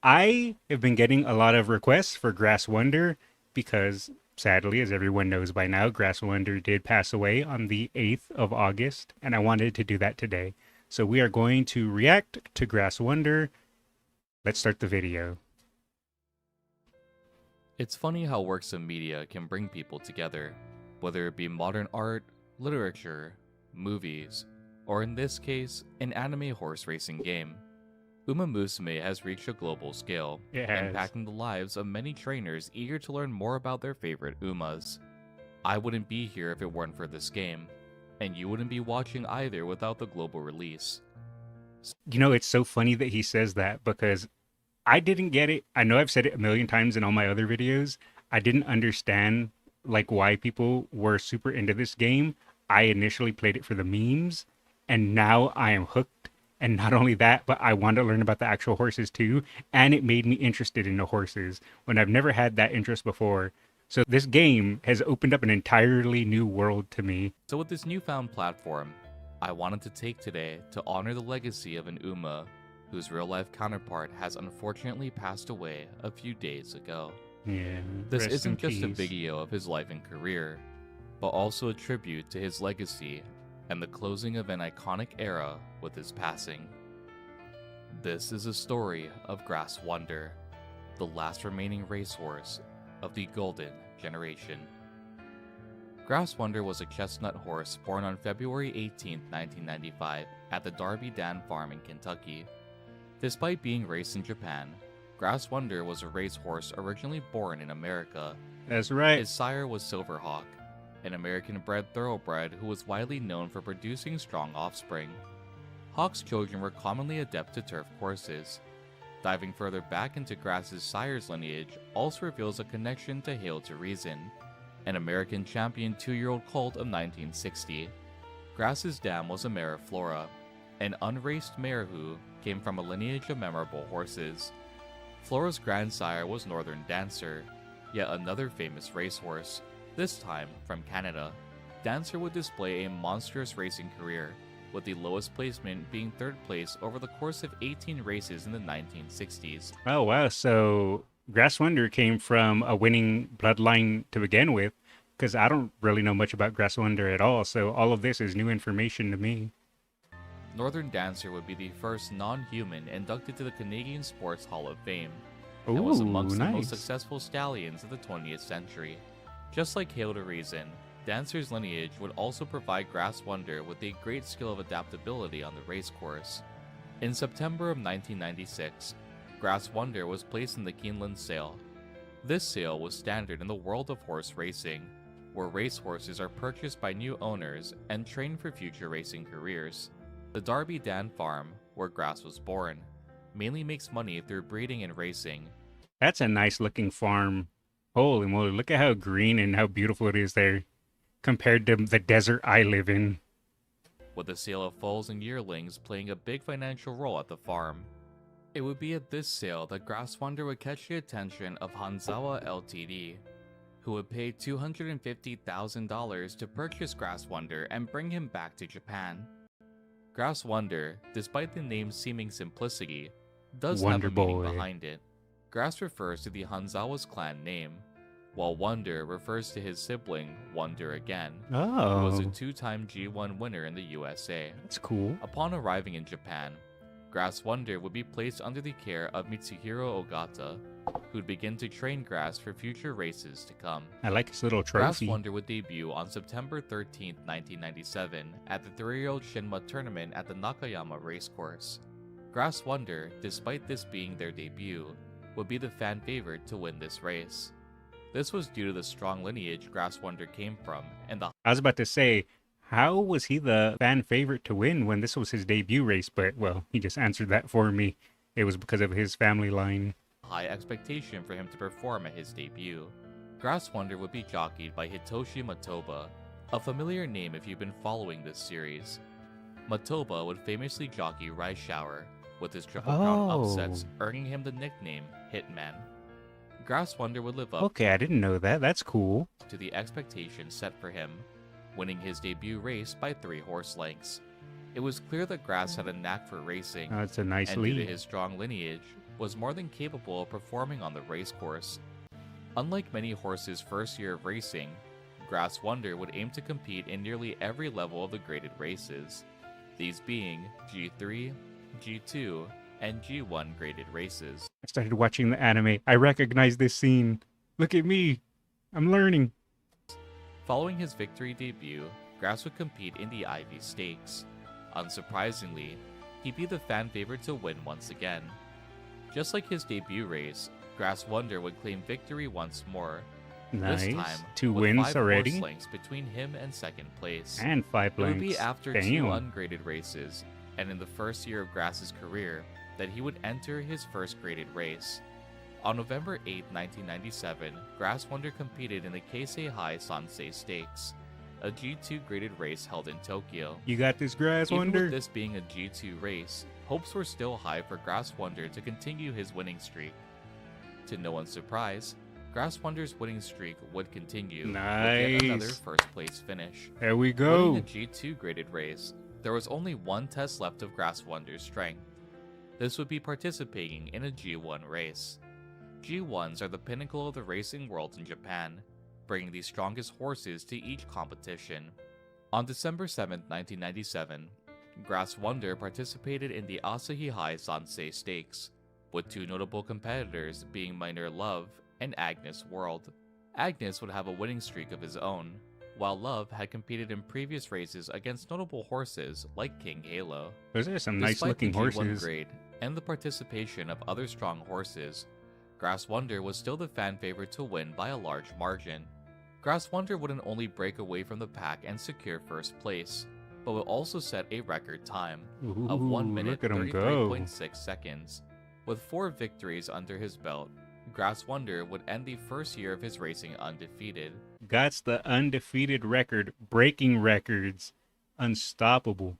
I have been getting a lot of requests for Grass Wonder because, sadly, as everyone knows by now, Grass Wonder did pass away on the 8th of August, and I wanted to do that today. So we are going to react to Grass Wonder. Let's start the video. It's funny how works of media can bring people together, whether it be modern art, literature, movies, or in this case, an anime horse racing game. Uma Musume has reached a global scale, It has. impacting the lives of many trainers eager to learn more about their favorite Umas. I wouldn't be here if it weren't for this game, and you wouldn't be watching either without the global release. You know, it's so funny that he says that because I didn't get it. I know I've said it a million times in all my other videos. I didn't understand like why people were super into this game. I initially played it for the memes, and now I am hooked. And not only that, but I want to learn about the actual horses too, and it made me interested in the horses when I've never had that interest before. So this game has opened up an entirely new world to me. So with this newfound platform, I wanted to take today to honor the legacy of an Uma whose real-life counterpart has unfortunately passed away a few days ago. Yeah, This rest in isn't just a peace. video of his life and career, but also a tribute to his legacy and the closing of an iconic era with his passing. This is a story of Grass Wonder, the last remaining racehorse of the golden generation. Grass Wonder was a chestnut horse born on February 18, 1995 at the Darby Dan Farm in Kentucky. Despite being raised in Japan, Grass Wonder was a racehorse originally born in America. That's right. His sire was Silverhawk, an American-bred thoroughbred who was widely known for producing strong offspring. Hawk's children were commonly adept to turf courses. Diving further back into Grass's sire's lineage also reveals a connection to Hail to Reason, an American champion 2-year-old colt of 1960. Grass's dam was a mare of Flora, an unraced mare who came from a lineage of memorable horses. Flora's grandsire was Northern Dancer, yet another famous racehorse, this time from Canada. Dancer would display a monstrous racing career, with the lowest placement being 3rd place over the course of 18 races in the 1960s. Oh wow, so Grass Wonder came from a winning bloodline to begin with, because I don't really know much about Grass Wonder at all, so all of this is new information to me. Northern Dancer would be the first non-human inducted to the Canadian Sports Hall of Fame, and was Ooh, amongst the most nice. successful stallions of the 20th century. Just like Hail to Reason, Dancer's lineage would also provide Grass Wonder with a great skill of adaptability on the racecourse. In September of 1996, Grass Wonder was placed in the Keeneland sale. This sale was standard in the world of horse racing, where racehorses are purchased by new owners and trained for future racing careers. The Darby Dan Farm, where Grass was born, mainly makes money through breeding and racing. That's a nice looking farm. Holy moly, look at how green and how beautiful it is there compared to the desert I live in. With the sale of foals and yearlings playing a big financial role at the farm. It would be at this sale that Grass Wonder would catch the attention of Hanzawa Ltd., who would pay $250,000 to purchase Grass Wonder and bring him back to Japan. Grass Wonder, despite the name's seeming simplicity, does Wonder have a meaning Boy. behind it. Grass refers to the Hanzawa's clan name, while Wonder refers to his sibling, Wonder Again, who was a Oh, 2-time G1 winner in the USA. that's cool. Upon arriving in Japan, Grass Wonder would be placed under the care of Mitsuhiro Ogata, who'd begin to train Grass for future races to come. I like his little Grass trophy. Wonder would debut on September 13, 1997 at the 3-year-old Shinma tournament at the Nakayama racecourse. Grass Wonder, despite this being their debut, would be the fan favorite to win this race. This was due to the strong lineage Grass Wonder came from and the I was about to say, how was he the fan favorite to win when this was his debut race? But, well, he just answered that for me. It was because of his family line. high expectation for him to perform at his debut. Grass Wonder would be jockeyed by Hitoshi Matoba, a familiar name if you've been following this series. Matoba would famously jockey Rice Shower, with his Triple Crown upsets earning him the nickname Hitman. Grass Wonder would live up Okay, I didn't know that. That's cool. to the expectations set for him, winning his debut race by 3 horse lengths. It was clear that Grass had a knack for racing, That's a nice and due to lead. his strong lineage, was more than capable of performing on the racecourse. Unlike many horses' first year of racing, Grass Wonder would aim to compete in nearly every level of the graded races, these being G3, G2, and G1 graded races. I started watching the anime. I recognize this scene. Look at me. I'm learning. Following his victory debut, Grass would compete in the Ivy Stakes. Unsurprisingly, he'd be the fan favorite to win once again. Just like his debut race, Grass Wonder would claim victory once more. Nice. This time, 2 with wins 5 already. horse lengths between him and second place. And 5 It would blanks. be after Damn. 2 ungraded races, and in the first year of Grass's career, that he would enter his first graded race. On November 8, 1997, Grass Wonder competed in the Keisei High Sansei Stakes, a G2 graded race held in Tokyo. You got this, Grass Even Wonder. with this being a G2 race, hopes were still high for Grass Wonder to continue his winning streak. To no one's surprise, Grass Wonder's winning streak would continue with yet another Nice. first place finish. There we Winning a go. G2 graded race, there was only one test left of Grass Wonder's strength. This would be participating in a G1 race. G1s are the pinnacle of the racing world in Japan, bringing the strongest horses to each competition. On December 7, 1997, Grass Wonder participated in the Asahi High Sansei Stakes, with 2 notable competitors being Minor Love and Agnes World. Agnes would have a winning streak of his own, while Love had competed in previous races against notable horses like King Halo. Those are some nice Despite looking the G1 horses. grade and the participation of other strong horses, Grass Wonder was still the fan favorite to win by a large margin. Grass Wonder wouldn't only break away from the pack and secure first place, but would also set a record time of 1 minute look at him go. 33.6 seconds. With 4 victories under his belt, Grass Wonder would end the first year of his racing undefeated. Got the undefeated record, breaking records, unstoppable.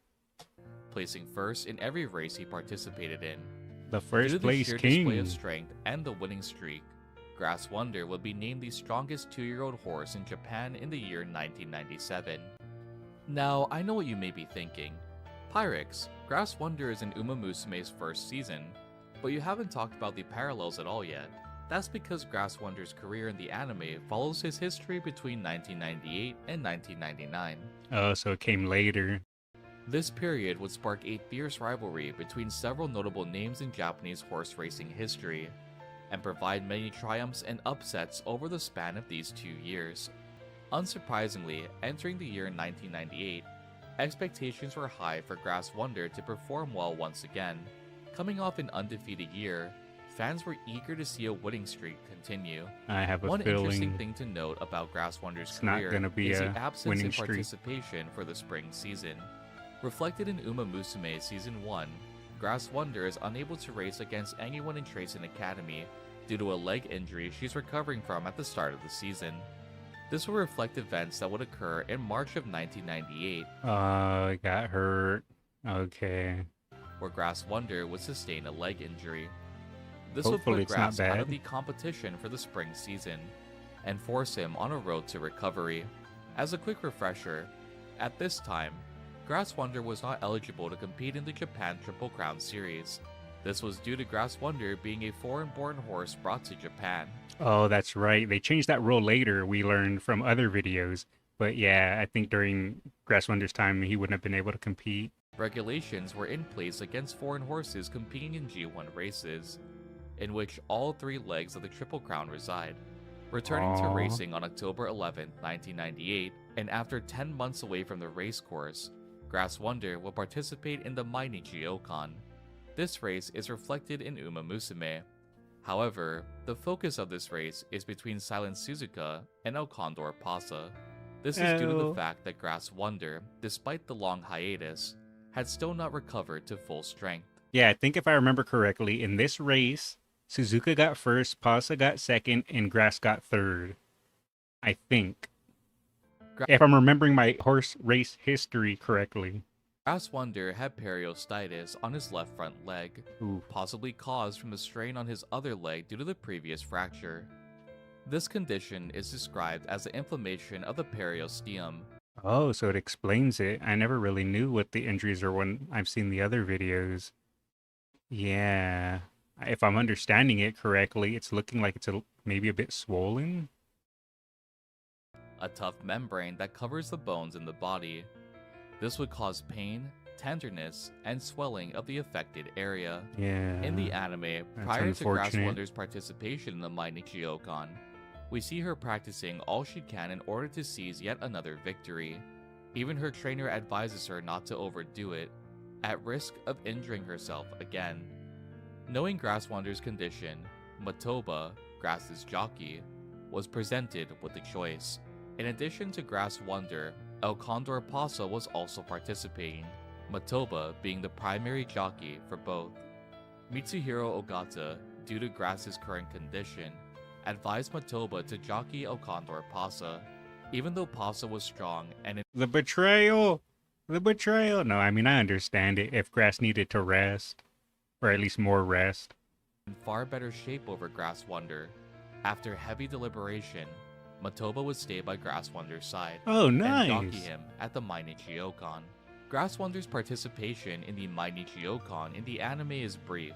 Placing first in every race he participated in. The Due to first the place sheer display king. of strength and the winning streak, Grass Wonder would be named the strongest 2-year-old horse in Japan in the year 1997. Now, I know what you may be thinking. Pyrex, Grass Wonder is in Uma Musume's first season, but you haven't talked about the parallels at all yet. That's because Grass Wonder's career in the anime follows his history between 1998 and 1999. Oh, so it came later. This period would spark a fierce rivalry between several notable names in Japanese horse racing history, and provide many triumphs and upsets over the span of these 2 years. Unsurprisingly, entering the year 1998, expectations were high for Grass Wonder to perform well once again. Coming off an undefeated year, fans were eager to see a winning streak continue. I have a One interesting feeling thing to note about Grass Wonder's it's not career gonna be is a the absence winning in streak. participation for the spring season. Reflected in Uma Musume Season 1, Grass Wonder is unable to race against anyone in Tracing Academy due to a leg injury she's recovering from at the start of the season. This will reflect events that would occur in March of 1998, it got hurt. Okay. where Grass Wonder would sustain a leg injury. This Hopefully would it's put not Grass out bad. of the competition for the spring season, and force him on a road to recovery. As a quick refresher, at this time, Grass Wonder was not eligible to compete in the Japan Triple Crown Series. This was due to Grass Wonder being a foreign-born horse brought to Japan. Oh, that's right. They changed that rule later, we learned from other videos. But yeah, I think during Grass Wonder's time, he wouldn't have been able to compete. Regulations were in place against foreign horses competing in G1 races, in which all 3 legs of the Triple Crown reside. Returning to Aw. racing on October 11, 1998, and after 10 months away from the race course, Grass Wonder will participate in the Mainichi Okan. This race is reflected in Uma Musume. However, the focus of this race is between Silent Suzuka and El Condor Pasa. This is due to the Oh. fact that Grass Wonder, despite the long hiatus, had still not recovered to full strength. Yeah, I think if I remember correctly, in this race, Suzuka got first, Pasa got second, and Grass got third. I think. If I'm remembering my horse race history correctly. Grass Wonder had periostitis on his left front leg, Ooh. possibly caused from a strain on his other leg due to the previous fracture. This condition is described as the inflammation of the periosteum. Oh, so it explains it. I never really knew what the injuries are when I've seen the other videos. Yeah. if I'm understanding it correctly, it's looking like it's maybe a bit swollen. A tough membrane that covers the bones in the body. This would cause pain, tenderness, and swelling of the affected area. In Yeah, the anime, that's prior to Grass unfortunate. Wonder's participation in the Mainichi Okon, we see her practicing all she can in order to seize yet another victory. Even her trainer advises her not to overdo it, at risk of injuring herself again. Knowing Grass Wonder's condition, Matoba, Grass's jockey, was presented with a choice. In addition to Grass Wonder, El Condor Pasa was also participating, Matoba being the primary jockey for both. Mitsuhiro Ogata, due to Grass's current condition, advised Matoba to jockey El Condor Pasa, even though Pasa was strong and The betrayal! The betrayal! No, I mean, I understand it if Grass needed to rest, or at least more rest. in far better shape over Grass Wonder. After heavy deliberation, Matoba would stay by Grass Wonder's side Oh, and jockey nice! him at the Mainichi Okon. Grass Wonder's participation in the Mainichi Okon in the anime is brief,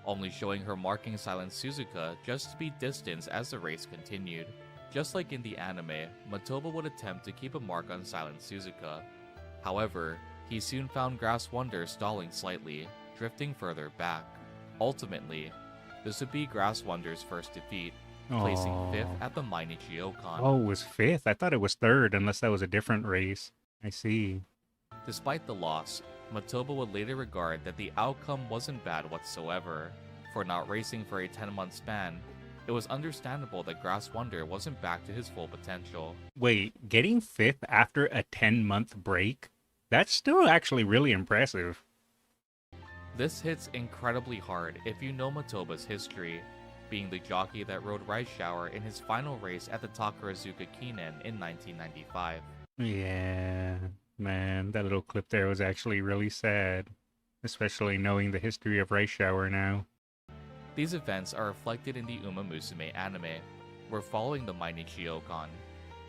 only showing her marking Silent Suzuka just to be distanced as the race continued. Just like in the anime, Matoba would attempt to keep a mark on Silent Suzuka. However, he soon found Grass Wonder stalling slightly, drifting further back. Ultimately, this would be Grass Wonder's first defeat, placing Oh. 5th at the Mainichi Okon. Oh, it was 5th? I thought it was 3rd, unless that was a different race. I see. Despite the loss, Matoba would later regard that the outcome wasn't bad whatsoever. For not racing for a 10-month span, it was understandable that Grass Wonder wasn't back to his full potential. Wait, getting 5th after a 10-month break? That's still actually really impressive. This hits incredibly hard if you know Matoba's history, being the jockey that rode Rice Shower in his final race at the Takarazuka Kinen in 1995. Yeah, man, that little clip there was actually really sad, especially knowing the history of Rice Shower now. These events are reflected in the Uma Musume anime, where following the Mainichi Okon,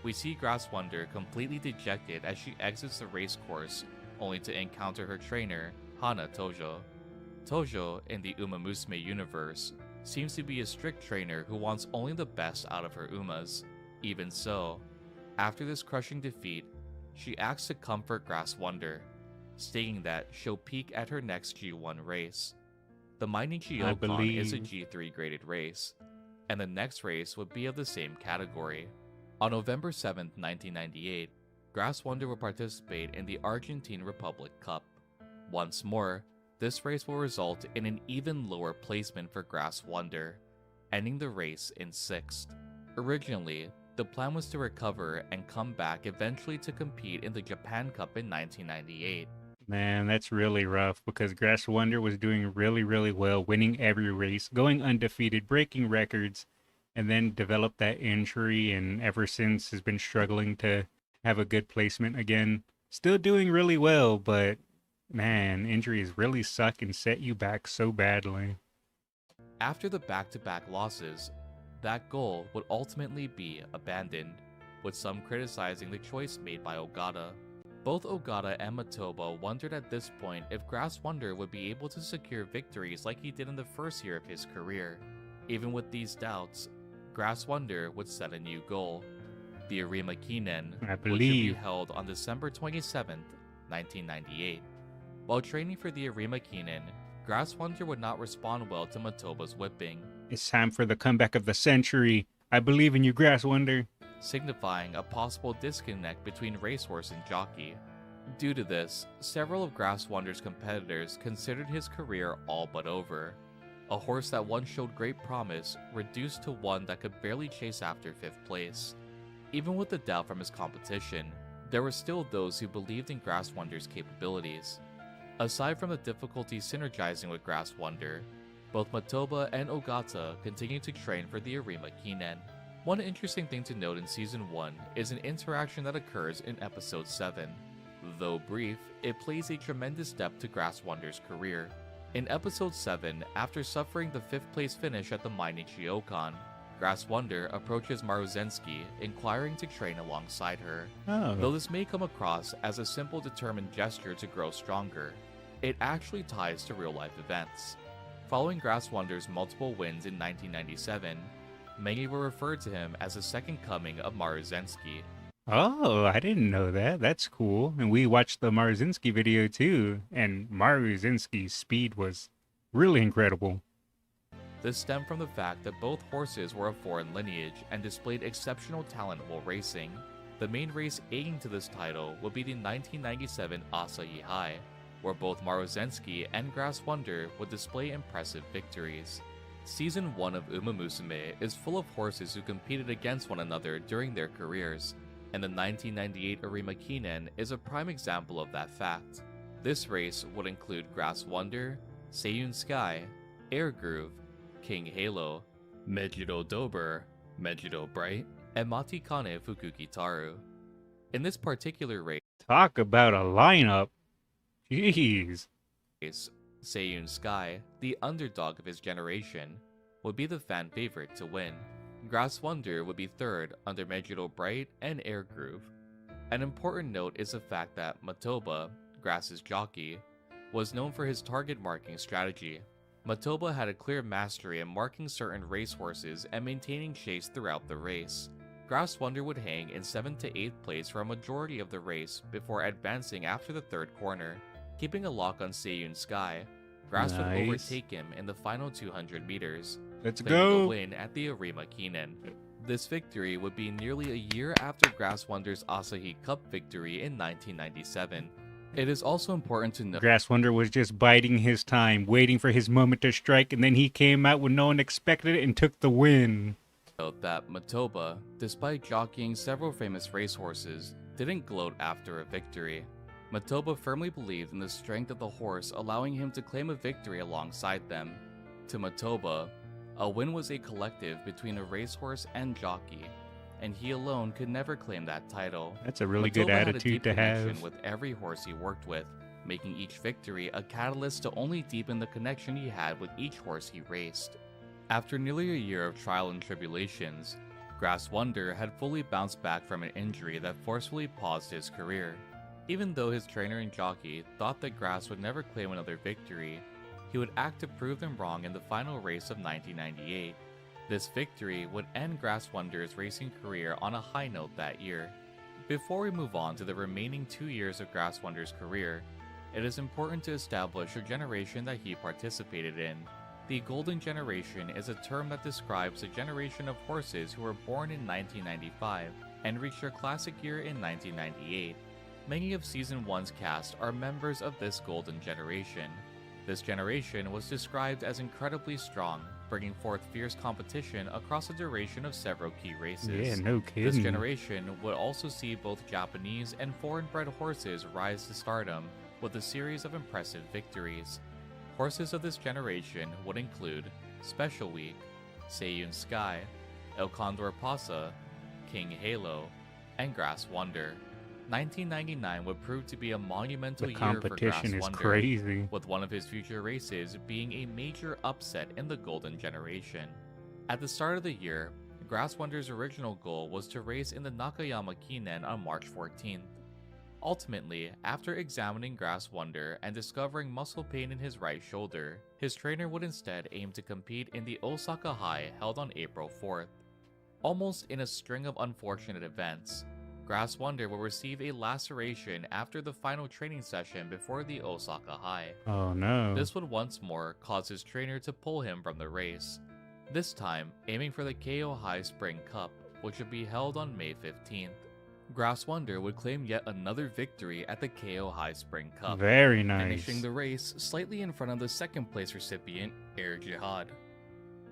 we see Grass Wonder completely dejected as she exits the race course, only to encounter her trainer, Hana Tojo. Tojo, in the Uma Musume universe, seems to be a strict trainer who wants only the best out of her Umas. Even so, after this crushing defeat, she acts to comfort Grass Wonder, stating that she'll peak at her next G1 race. The Mainichi I Okon is a believe. G3 graded race, and the next race would be of the same category. On November 7, 1998, Grass Wonder will participate in the Argentine Republic Cup. Once more, this race will result in an even lower placement for Grass Wonder, ending the race in 6th. Originally, the plan was to recover and come back eventually to compete in the Japan Cup in 1998. Man, that's really rough because Grass Wonder was doing really, really well, winning every race, going undefeated, breaking records, and then developed that injury, and ever since has been struggling to have a good placement again. Still doing really well, but man, injuries really suck and set you back so badly. After the back-to-back losses, that goal would ultimately be abandoned, with some criticizing the choice made by Ogata. Both Ogata and Matoba wondered at this point if Grass Wonder would be able to secure victories like he did in the first year of his career. Even with these doubts, Grass Wonder would set a new goal, the Arima Kinen, I which would be believe. held on December 27, 1998. While training for the Arima Kinen, Grass Wonder would not respond well to Matoba's whipping, It's time for the comeback of the century. I believe in you, Grass Wonder. signifying a possible disconnect between racehorse and jockey. Due to this, several of Grass Wonder's competitors considered his career all but over. A horse that once showed great promise reduced to one that could barely chase after 5th place. Even with the doubt from his competition, there were still those who believed in Grass Wonder's capabilities. Aside from the difficulty synergizing with Grass Wonder, both Matoba and Ogata continued to train for the Arima Kinen. One interesting thing to note in Season 1 is an interaction that occurs in Episode 7. Though brief, it plays a tremendous depth to Grass Wonder's career. In Episode 7, after suffering the 5th place finish at the Mainichi Okon, Grass Wonder approaches Maruzensky, inquiring to train alongside her. Though Oh, this may come across as a simple determined gesture to grow stronger, it actually ties to real-life events. Following Grass Wonder's multiple wins in 1997, many were referred to him as the second coming of Maruzensky. Oh, I didn't know that. That's cool. And we watched the Marzinski video too, and Marzinski's speed was really incredible. This stemmed from the fact that both horses were of foreign lineage and displayed exceptional talent while racing. The main race aiding to this title would be the 1997 Asahi High, where both Maruzensky and Grass Wonder would display impressive victories. Season 1 of Uma Musume is full of horses who competed against one another during their careers, and the 1998 Arima Kinen is a prime example of that fact. This race would include Grass Wonder, Seiyun Sky, Air Groove, King Halo, Mejido Dober, Mejido Bright, and Matikane Fukukitaru. In this particular race, Talk about a lineup. Jeez. Seiyun Sky, the underdog of his generation, would be the fan favorite to win. Grass Wonder would be third under Mejido Bright and Air Groove. An important note is the fact that Matoba, Grass's jockey, was known for his target marking strategy. Matoba had a clear mastery in marking certain racehorses and maintaining chase throughout the race. Grass Wonder would hang in 7th to 8th place for a majority of the race before advancing after the third corner. Keeping a lock on Seiyun Sky, Grass would overtake him in the final 200 meters, Let's claiming go. a win at the Arima Kinen. This victory would be nearly a year after Grass Wonder's Asahi Cup victory in 1997. It is also important to note Grass Wonder was just biding his time, waiting for his moment to strike, and then he came out when no one expected it and took the win. that Matoba, despite jockeying several famous racehorses, didn't gloat after a victory. Matoba firmly believed in the strength of the horse, allowing him to claim a victory alongside them. To Matoba, a win was a collective between a racehorse and jockey, and he alone could never claim that title. That's a really Matoba good had a attitude deep to connection have. with every horse he worked with, making each victory a catalyst to only deepen the connection he had with each horse he raced. After nearly a year of trial and tribulations, Grass Wonder had fully bounced back from an injury that forcefully paused his career. Even though his trainer and jockey thought that Grass would never claim another victory, he would act to prove them wrong in the final race of 1998. This victory would end Grass Wonder's racing career on a high note that year. Before we move on to the remaining 2 years of Grass Wonder's career, it is important to establish a generation that he participated in. The Golden Generation is a term that describes a generation of horses who were born in 1995 and reached their classic year in 1998. Many of Season 1's cast are members of this Golden Generation. This generation was described as incredibly strong, bringing forth fierce competition across the duration of several key races. Yeah, no This kidding. generation would also see both Japanese and foreign-bred horses rise to stardom with a series of impressive victories. Horses of this generation would include Special Week, Seiyun Sky, El Condor Pasa, King Halo, and Grass Wonder. 1999 would prove to be a monumental The year for Grass competition is Wonder, crazy. with one of his future races being a major upset in the Golden Generation. At the start of the year, Grass Wonder's original goal was to race in the Nakayama Kinen on March 14th. Ultimately, after examining Grass Wonder and discovering muscle pain in his right shoulder, his trainer would instead aim to compete in the Osaka High held on April 4th. Almost in a string of unfortunate events, Grass Wonder will receive a laceration after the final training session before the Osaka High. Oh no. This would once more cause his trainer to pull him from the race, this time aiming for the KO High Spring Cup, which would be held on May 15th. Grass Wonder would claim yet another victory at the KO High Spring Cup, Very nice. finishing the race slightly in front of the second place recipient, Air Jihad.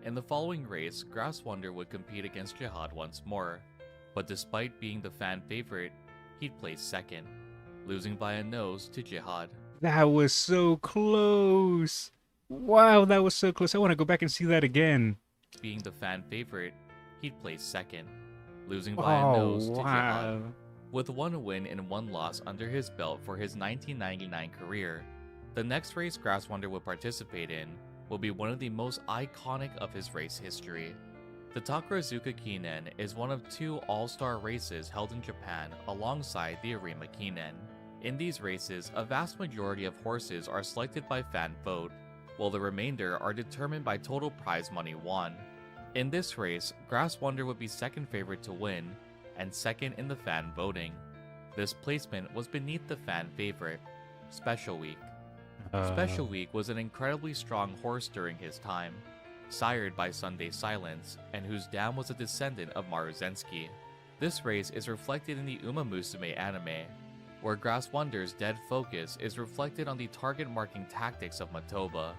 In the following race, Grass Wonder would compete against Jihad once more, but despite being the fan favorite, he'd place second, losing by a nose to Jihad. That was so close. Wow, that was so close. I want to go back and see that again. Being the fan favorite, he'd place second, losing by a nose to Jihad. With one win and one loss under his belt for his 1999 career, the next race Grass Wonder will participate in will be one of the most iconic of his race history. The Takarazuka Kinen is one of 2 all-star races held in Japan alongside the Arima Kinen. In these races, a vast majority of horses are selected by fan vote, while the remainder are determined by total prize money won. In this race, Grass Wonder would be second favorite to win, and second in the fan voting. This placement was beneath the fan favorite, Special Week. Special Week was an incredibly strong horse during his time, sired by Sunday Silence, and whose dam was a descendant of Maruzensky. This race is reflected in the Uma Musume anime, where Grass Wonder's dead focus is reflected on the target marking tactics of Matoba.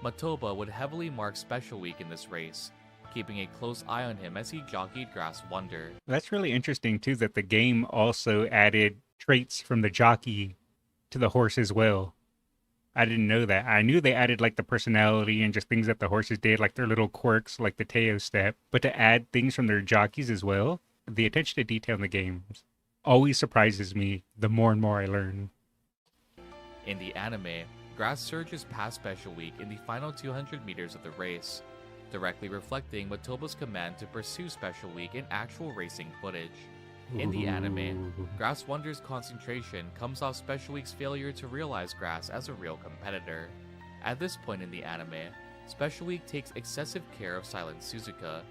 Matoba would heavily mark Special Week in this race, keeping a close eye on him as he jockeyed Grass Wonder. That's really interesting too, that the game also added traits from the jockey to the horse as well. I didn't know that. I knew they added like the personality and just things that the horses did, like their little quirks, like the Teo step. But to add things from their jockeys as well, the attention to detail in the games always surprises me the more and more I learn. In the anime, Grass surges past Special Week in the final 200 meters of the race, directly reflecting Matoba's command to pursue Special Week in actual racing footage. In the anime, Grass Wonder's concentration comes off Special Week's failure to realize Grass as a real competitor. At this point in the anime, Special Week takes excessive care of Silent Suzuka,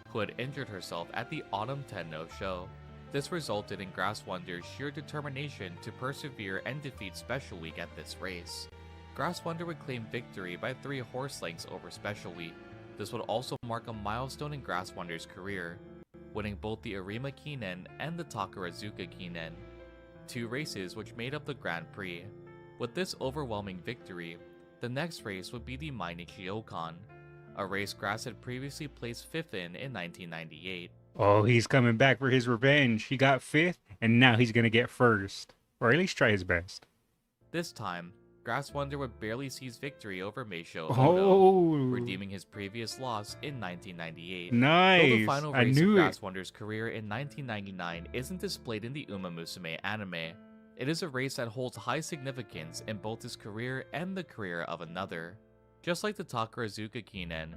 who had injured herself at the Autumn Tenno show. This resulted in Grass Wonder's sheer determination to persevere and defeat Special Week at this race. Grass Wonder would claim victory by 3 horse lengths over Special Week. This would also mark a milestone in Grass Wonder's career, winning both the Arima Kinen and the Takarazuka Kinen, 2 races which made up the Grand Prix. With this overwhelming victory, the next race would be the Mainichi Okan, a race Grass had previously placed 5th in 1998. Oh, he's coming back for his revenge. He got 5th, and now he's gonna get 1st. Or at least try his best. This time, Grass Wonder would barely seize victory over Meisho Oh, Odo, redeeming his previous loss in 1998. nice. Though the final I race of knew Grass it. Wonder's career in 1999 isn't displayed in the Uma Musume anime, it is a race that holds high significance in both his career and the career of another. Just like the Takarazuka Kinen,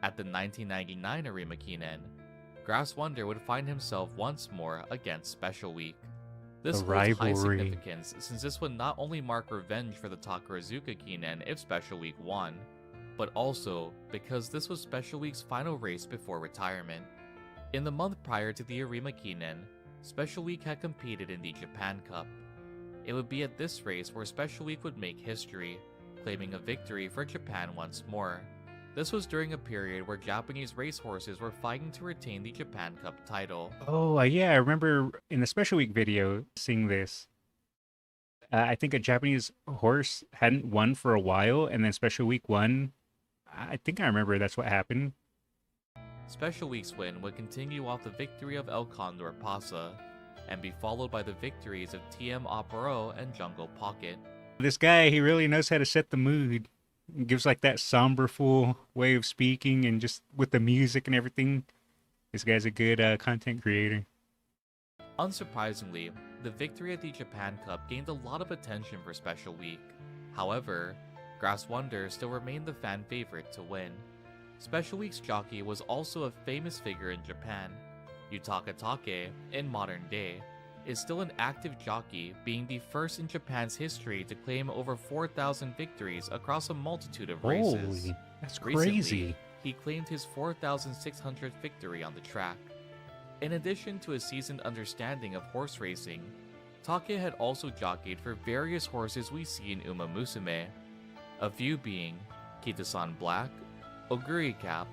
at the 1999 Arima Kinen, Grass Wonder would find himself once more against Special Week. This A holds high rivalry. significance since this would not only mark revenge for the Takarazuka Kinen if Special Week won, but also because this was Special Week's final race before retirement. In the month prior to the Arima Kinen, Special Week had competed in the Japan Cup. It would be at this race where Special Week would make history, claiming a victory for Japan once more. This was during a period where Japanese racehorses were fighting to retain the Japan Cup title. Oh, yeah, I remember in the Special Week video seeing this. I think a Japanese horse hadn't won for a while, and then Special Week won. I think I remember that's what happened. Special Week's win would continue off the victory of El Condor Pasa, and be followed by the victories of TM Aparo and Jungle Pocket. This guy, he really knows how to set the mood. He gives like that somberful way of speaking, and just with the music and everything. This guy's a good content creator. Unsurprisingly, the victory at the Japan Cup gained a lot of attention for Special Week. However, Grass Wonder still remained the fan favorite to win. Special Week's jockey was also a famous figure in Japan. Yutaka Take, in modern day, is still an active jockey, being the first in Japan's history to claim over 4,000 victories across a multitude of races. Holy, that's Recently, crazy. he claimed his 4,600th victory on the track. In addition to a seasoned understanding of horse racing, Take had also jockeyed for various horses we see in Uma Musume, a few being Kitasan Black, Oguri Cap,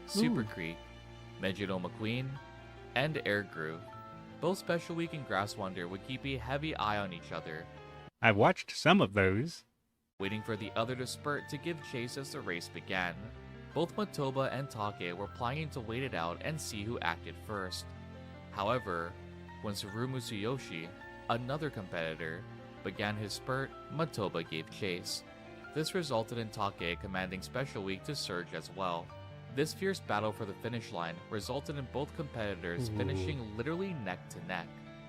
Super Creek, Mejido McQueen, and Air Groove. Both Special Week and Grass Wonder would keep a heavy eye on each other, I've watched some of those. waiting for the other to spurt to give chase as the race began. Both Matoba and Take were planning to wait it out and see who acted first. However, when Tsurumu Tsuyoshi, another competitor, began his spurt, Matoba gave chase. This resulted in Take commanding Special Week to surge as well. This fierce battle for the finish line resulted in both competitors finishing literally neck to neck.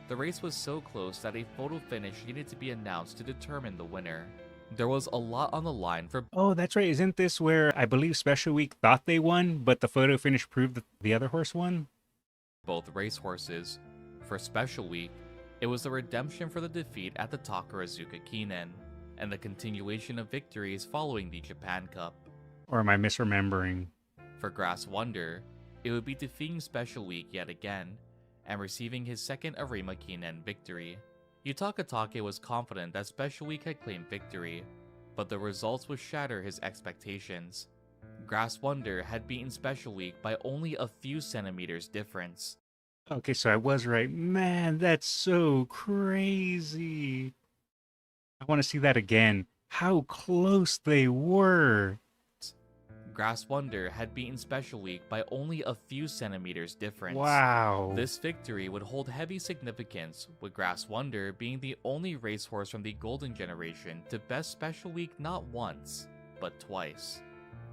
The race was so close that a photo finish needed to be announced to determine the winner. There was a lot on the line for Oh, that's right. Isn't this where I believe Special Week thought they won, but the photo finish proved that the other horse won? both racehorses. For Special Week, it was the redemption for the defeat at the Takarazuka Kinen, and the continuation of victories following the Japan Cup. Or am I misremembering? For Grass Wonder, it would be defeating Special Week yet again, and receiving his second Arima Kinen victory. Yutaka Take was confident that Special Week had claimed victory, but the results would shatter his expectations. Grass Wonder had beaten Special Week by only a few centimeters difference. Okay, so I was right. Man, that's so crazy. I want to see that again. How close they were. Grass Wonder had beaten Special Week by only a few centimeters difference. Wow. This victory would hold heavy significance, with Grass Wonder being the only racehorse from the Golden Generation to best Special Week not once, but twice.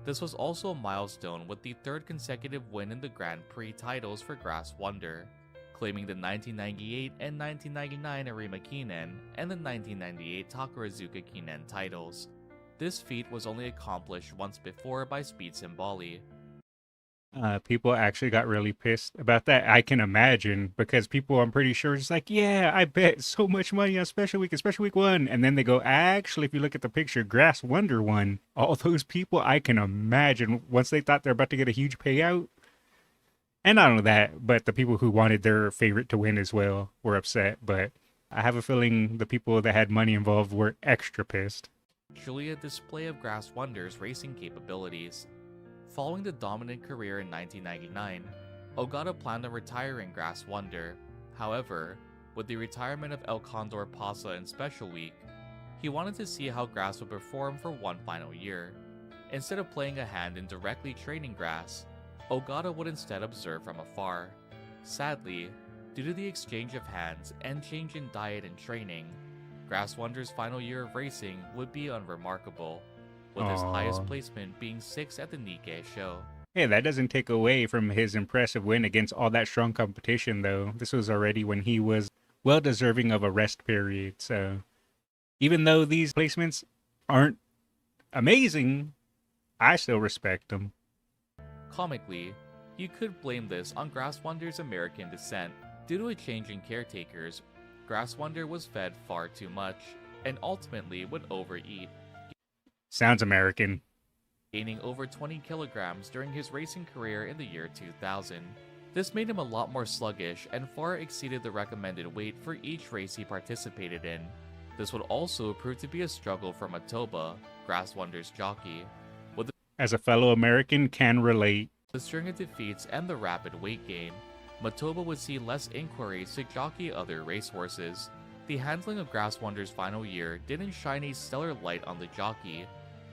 This was also a milestone with the third consecutive win in the Grand Prix titles for Grass Wonder, claiming the 1998 and 1999 Arima Kinen and the 1998 Takarazuka Kinen titles. This feat was only accomplished once before by Speed Symboli. People actually got really pissed about that. I can imagine, because people, I'm pretty sure, it's like, yeah, I bet so much money on Special Week and Special Week 1. And then they go, actually, if you look at the picture, Grass Wonder won. All those people, I can imagine, once they thought they're about to get a huge payout. And not only that, but the people who wanted their favorite to win as well were upset. But I have a feeling the people that had money involved were extra pissed. Truly a display of Grass Wonder's racing capabilities. Following the dominant career in 1999, Ogata planned on retiring Grass Wonder. However, with the retirement of El Condor Pasa in Special Week, he wanted to see how Grass would perform for one final year. Instead of playing a hand in directly training Grass, Ogata would instead observe from afar. Sadly, due to the exchange of hands and change in diet and training, Grass Wonder's final year of racing would be unremarkable, with his highest placement being 6th at the Nikkei show. Hey, that doesn't take away from his impressive win against all that strong competition, though. This was already when he was well deserving of a rest period, so even though these placements aren't amazing, I still respect them. Comically, you could blame this on Grass Wonder's American descent. Due to a change in caretakers, Grass Wonder was fed far too much, and ultimately would overeat, Sounds American. gaining over 20 kilograms during his racing career in the year 2000. This made him a lot more sluggish and far exceeded the recommended weight for each race he participated in. This would also prove to be a struggle for Matoba, Grass Wonder's jockey. As a fellow American, can relate. The string of defeats and the rapid weight gain, Matoba would see less inquiries to jockey other racehorses. The handling of Grass Wonder's final year didn't shine a stellar light on the jockey,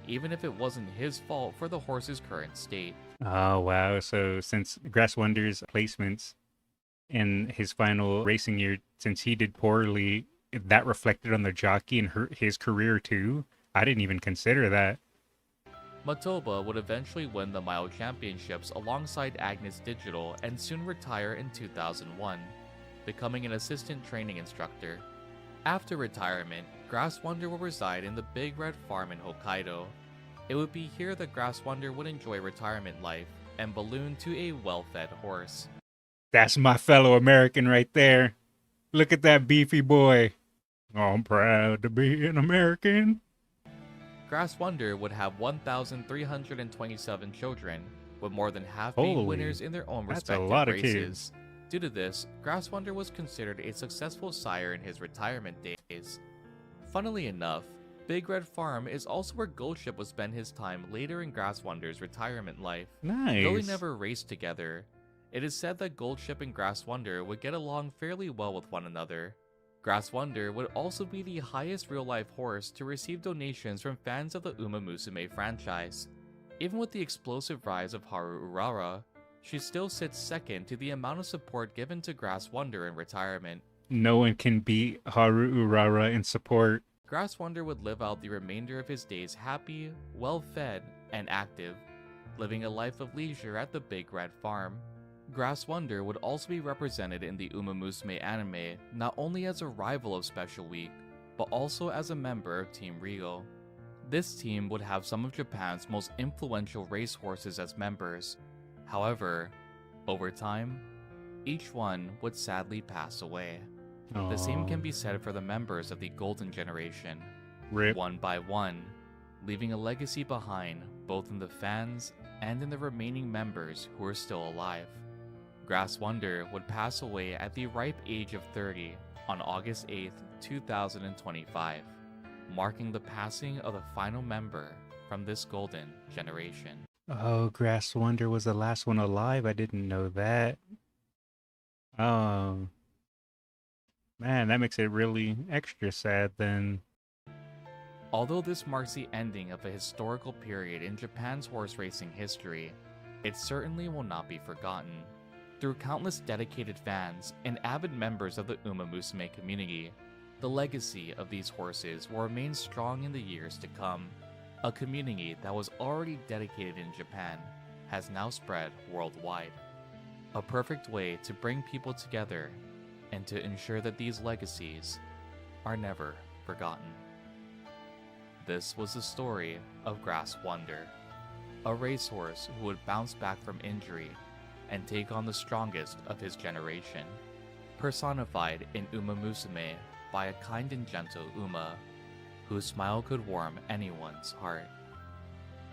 even if it wasn't his fault for the horse's current state. Oh, wow. So since Grass Wonder's placements in his final racing year, since he did poorly, that reflected on the jockey and his career too? I didn't even consider that. Matoba would eventually win the Mile Championships alongside Agnes Digital and soon retire in 2001, becoming an assistant training instructor. After retirement, Grass Wonder will reside in the Big Red Farm in Hokkaido. It would be here that Grass Wonder would enjoy retirement life and balloon to a well-fed horse. That's my fellow American right there. Look at that beefy boy. I'm proud to be an American. Grass Wonder would have 1,327 children, with more than half being winners in their own respective races. Kids. Due to this, Grass Wonder was considered a successful sire in his retirement days. Funnily enough, Big Red Farm is also where Goldship would spend his time later in Grass Wonder's retirement life. Nice. Though they never raced together, it is said that Goldship and Grass Wonder would get along fairly well with one another. Grass Wonder would also be the highest real-life horse to receive donations from fans of the Uma Musume franchise. Even with the explosive rise of Haru Urara, she still sits second to the amount of support given to Grass Wonder in retirement. No one can beat Haru Urara in support. Grass Wonder would live out the remainder of his days happy, well-fed, and active, living a life of leisure at the Big Red Farm. Grass Wonder would also be represented in the Uma Musume anime not only as a rival of Special Week, but also as a member of Team Rio. This team would have some of Japan's most influential racehorses as members. However, over time, each one would sadly pass away. The same can be said for the members of the Golden Generation. Rip. One by one, leaving a legacy behind both in the fans and in the remaining members who are still alive. Grass Wonder would pass away at the ripe age of 30 on August 8, 2025, marking the passing of the final member from this golden generation. Oh, Grass Wonder was the last one alive. I didn't know that. Oh, man, that makes it really extra sad then. Although this marks the ending of a historical period in Japan's horse racing history, it certainly will not be forgotten. Through countless dedicated fans and avid members of the Uma Musume community, the legacy of these horses will remain strong in the years to come. A community that was already dedicated in Japan has now spread worldwide. A perfect way to bring people together and to ensure that these legacies are never forgotten. This was the story of Grass Wonder, a racehorse who would bounce back from injury and take on the strongest of his generation, personified in Uma Musume by a kind and gentle Uma, whose smile could warm anyone's heart.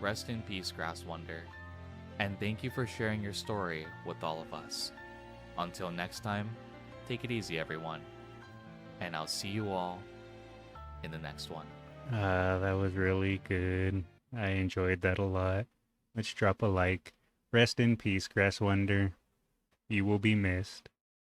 Rest in peace, Grass Wonder, and thank you for sharing your story with all of us. Until next time, take it easy, everyone, and I'll see you all in the next one. That was really good. I enjoyed that a lot. Let's drop a like. Rest in peace, Grass Wonder. You will be missed.